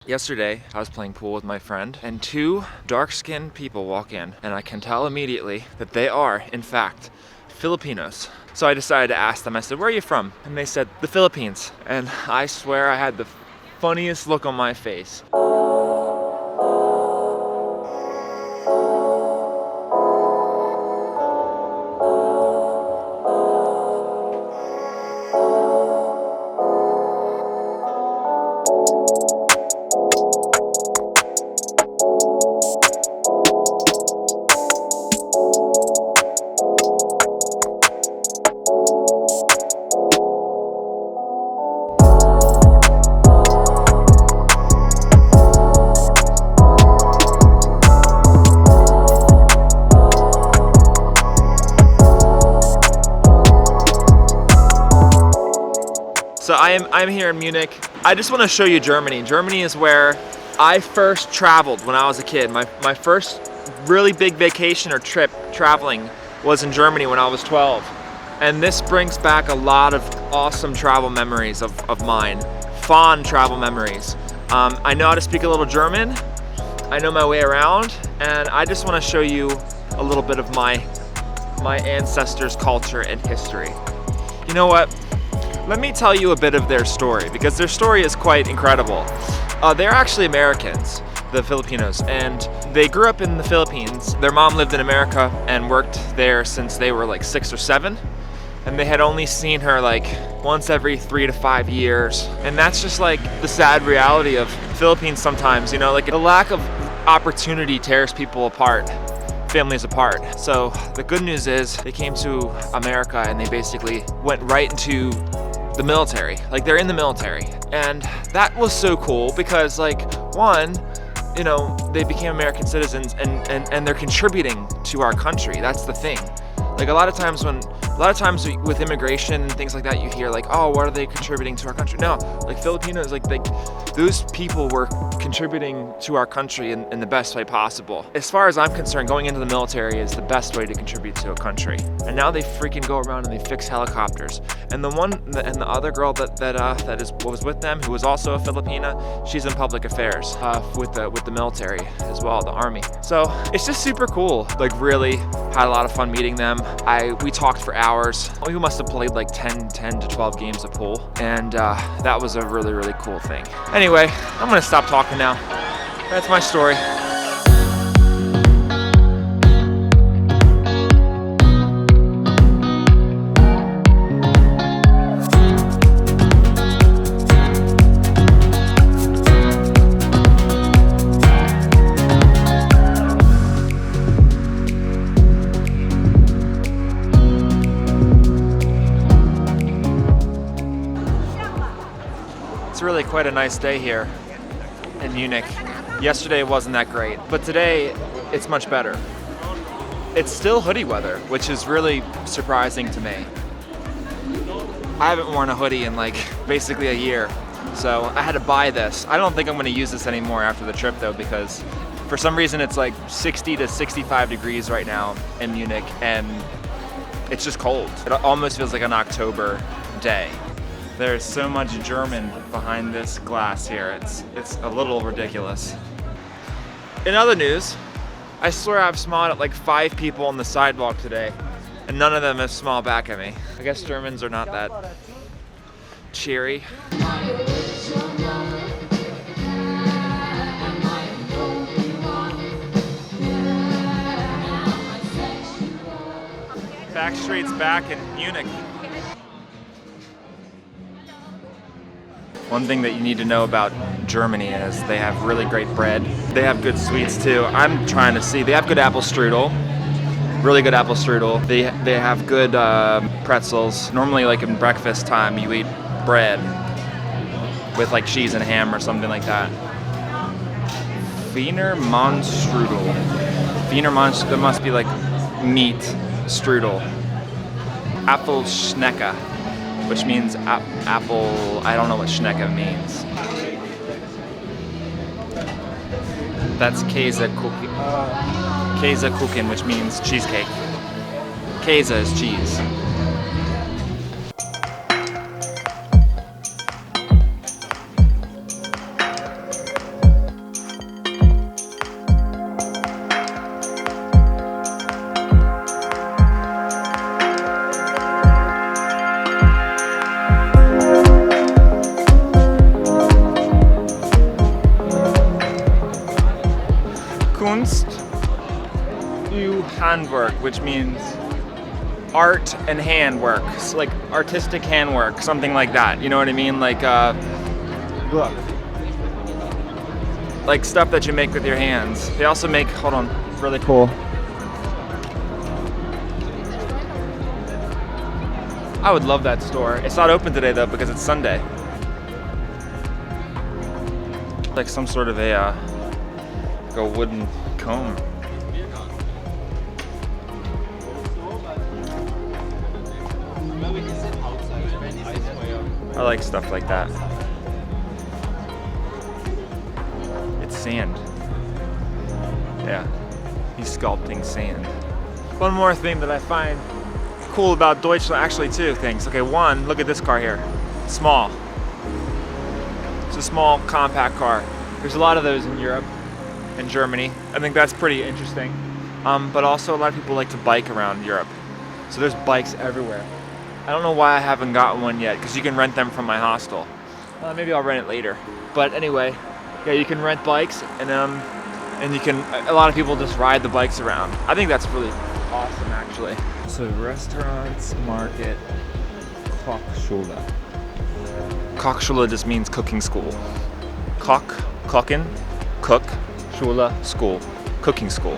Yesterday, I was playing pool with my friend, and two dark-skinned people walk in, and I can tell immediately that they are, in fact, Filipinos. So I decided to ask them, I said, "Where are you from?" And they said, "The Philippines." And I swear I had the funniest look on my face. So I'm here in Munich. I just want to show you Germany. Germany is where I first traveled when I was a kid. My first really big vacation or trip traveling was in Germany when I was 12. And this brings back a lot of awesome travel memories of mine. Fond travel memories. I know how to speak a little German. I know my way around. And I just want to show you a little bit of my ancestors' culture and history. You know what? Let me tell you a bit of their story, because their story is quite incredible. They're actually Americans, the Filipinos, and they grew up in the Philippines. Their mom lived in America and worked there since they were like 6 or 7, and they had only seen her like once every 3 to 5 years. And that's just like the sad reality of Philippines sometimes, you know, like the lack of opportunity tears people apart. Families apart. So the good news is they came to America and they basically went right into the military. Like, they're in the military. And that was so cool because, like, one, you know, they became American citizens and they're contributing to our country. That's the thing. Like, a lot of times with immigration and things like that, you hear like, oh, what are they contributing to our country? No, like Filipinos, like those people were contributing to our country in the best way possible. As far as I'm concerned, going into the military is the best way to contribute to a country. And now they freaking go around and they fix helicopters. And the other girl that was with them, who was also a Filipina, she's in public affairs with the military as well, the army. So it's just super cool. Like, really had a lot of fun meeting them. We talked for hours. We must have played like 10 to 12 games of pool, and that was a really, really cool thing. Anyway, I'm gonna stop talking now. That's my story. It's really quite a nice day here in Munich. Yesterday wasn't that great, but today it's much better. It's still hoodie weather, which is really surprising to me. I haven't worn a hoodie in like basically a year, so I had to buy this. I don't think I'm gonna use this anymore after the trip though, because for some reason it's like 60 to 65 degrees right now in Munich, and it's just cold. It almost feels like an October day. There's so much German behind this glass here. It's a little ridiculous. In other news, I swear I've smiled at like 5 people on the sidewalk today, and none of them have smiled back at me. I guess Germans are not that cheery. Backstreet's back in Munich. One thing that you need to know about Germany is they have really great bread. They have good sweets too. I'm trying to see. They have good apple strudel. Really good apple strudel. They have good pretzels. Normally, like in breakfast time, you eat bread with like cheese and ham or something like that. Wiener Strudel. That must be like meat strudel. Apple Schnecke, which means apple. I don't know what Schnecke means. That's Käsekuchen. Käsekuchen, which means cheesecake. Käse is cheese. Kunst u Handwerk, which means art and handwork. So like artistic handwork, something like that. You know what I mean? Like, look. Like stuff that you make with your hands. They also make, hold on, really cool. I would love that store. It's not open today though because it's Sunday. Like some sort of a wooden comb. I like stuff like that. It's sand. Yeah, he's sculpting sand. One more thing that I find cool about Deutschland, actually two things. Okay, one, look at this car here. Small. It's a small compact car. There's a lot of those in Europe and Germany. I think that's pretty interesting. But also a lot of people like to bike around Europe. So there's bikes everywhere. I don't know why I haven't gotten one yet, because you can rent them from my hostel. Maybe I'll rent it later. But anyway, yeah, you can rent bikes, and you can. A lot of people just ride the bikes around. I think that's really awesome, actually. So restaurants, market, Kochschule. Kochschule just means cooking school. Kochen, cook, Schule, school, cooking school.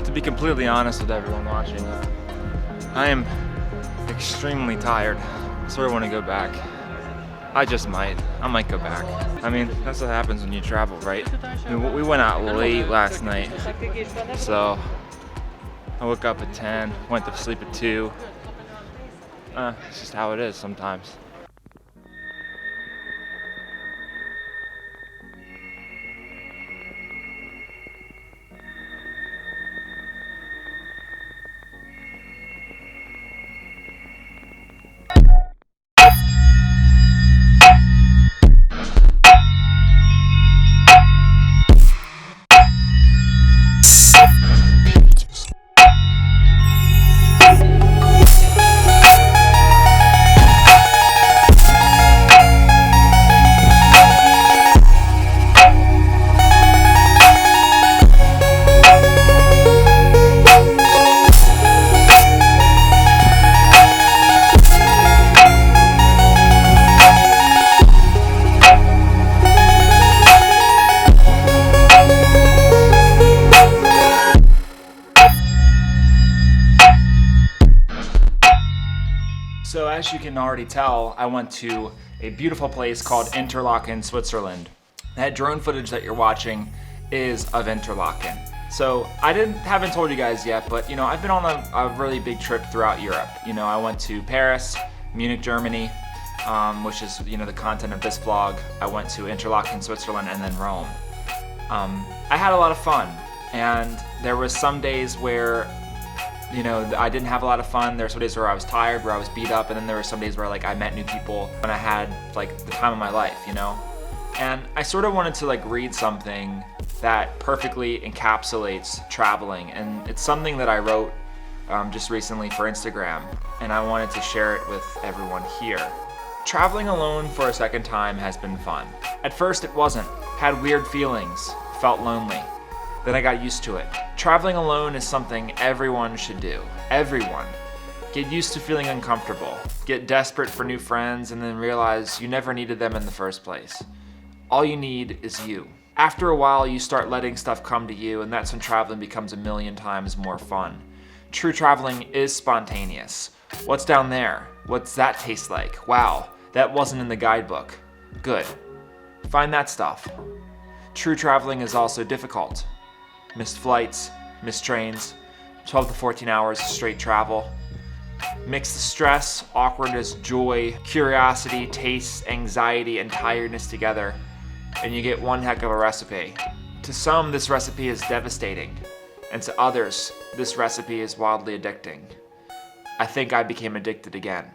To be completely honest with everyone watching, I am extremely tired, so I want to go back. I might go back. I mean, that's what happens when you travel, right? I mean, we went out late last night, so I woke up at 10, went to sleep at 2. It's just how it is sometimes. So as you can already tell, I went to a beautiful place called Interlaken, Switzerland. That drone footage that you're watching is of Interlaken. So haven't told you guys yet, but you know, I've been on a really big trip throughout Europe. You know, I went to Paris, Munich, Germany, which is, you know, the content of this vlog. I went to Interlaken, Switzerland, and then Rome. I had a lot of fun, and there was some days where, you know, I didn't have a lot of fun. There were some days where I was tired, where I was beat up, and then there were some days where like I met new people and I had like the time of my life, you know? And I sort of wanted to like read something that perfectly encapsulates traveling, and it's something that I wrote just recently for Instagram, and I wanted to share it with everyone here. Traveling alone for a second time has been fun. At first it wasn't. Had weird feelings, felt lonely. Then I got used to it. Traveling alone is something everyone should do. Everyone. Get used to feeling uncomfortable. Get desperate for new friends and then realize you never needed them in the first place. All you need is you. After a while, you start letting stuff come to you, and that's when traveling becomes a million times more fun. True traveling is spontaneous. What's down there? What's that taste like? Wow, that wasn't in the guidebook. Good. Find that stuff. True traveling is also difficult. Missed flights, missed trains, 12 to 14 hours of straight travel. Mix the stress, awkwardness, joy, curiosity, taste, anxiety, and tiredness together, and you get one heck of a recipe. To some, this recipe is devastating, and to others, this recipe is wildly addicting. I think I became addicted again.